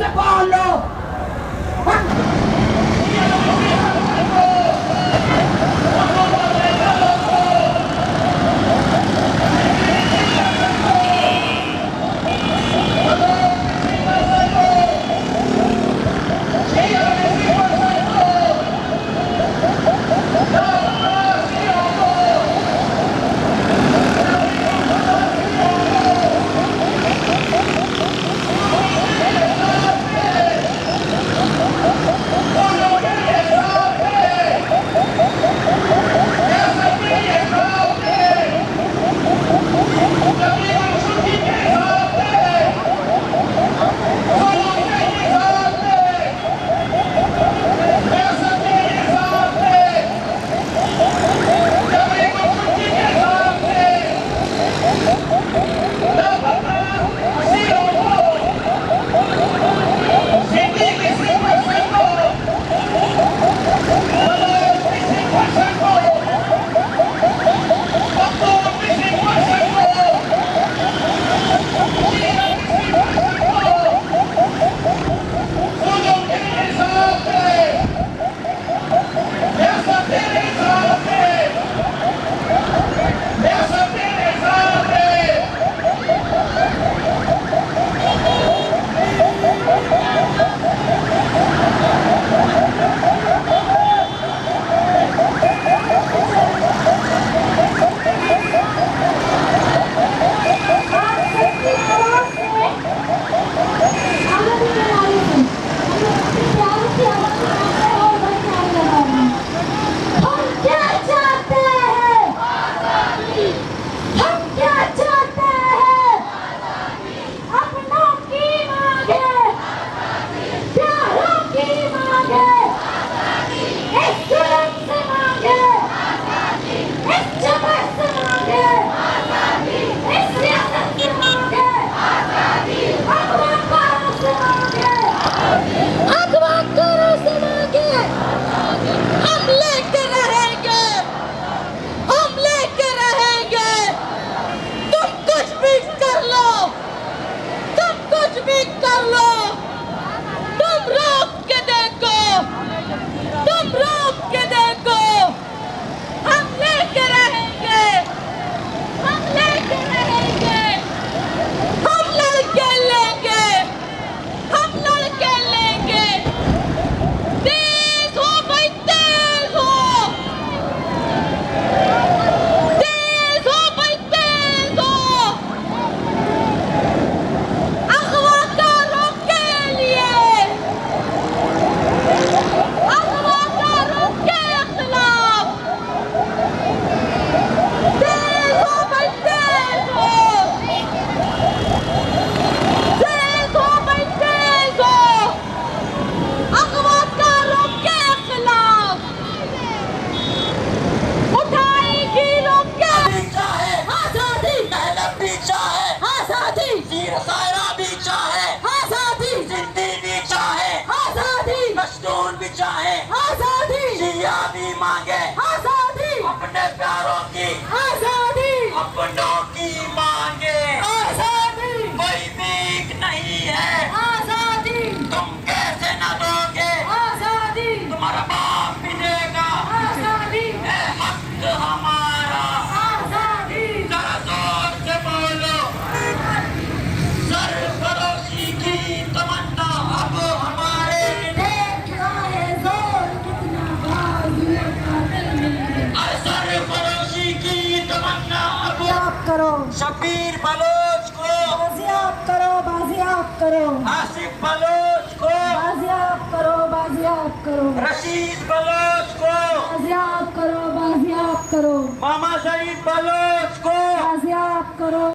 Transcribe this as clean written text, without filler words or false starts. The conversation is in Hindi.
से पढ़ लो। पशतून भी चाहे आजादी, जिया भी मांगे आजादी, अपने प्यारों की आजादी, अपनों की मांगे आजादी, कोई भीख नहीं है आजादी, तुम कैसे न दोगे आजादी, तुम्हारा बाप भी देगा आजादी, है हक हमारा आजादी, जरा जोर से बोलो सरफरोशी की तमन्ना अब हमारे सरफरोशी की तमन्ना अब करो, शबीर बलोच को बाजियाब करो, बाजियाब करो, आसिफ बलोच को बाजियाब करो, बाजियाब करो, रशीद बलोच को बाजियाब करो, बाजियाब करो, मामा सईद बलोच को बाजियाब करो।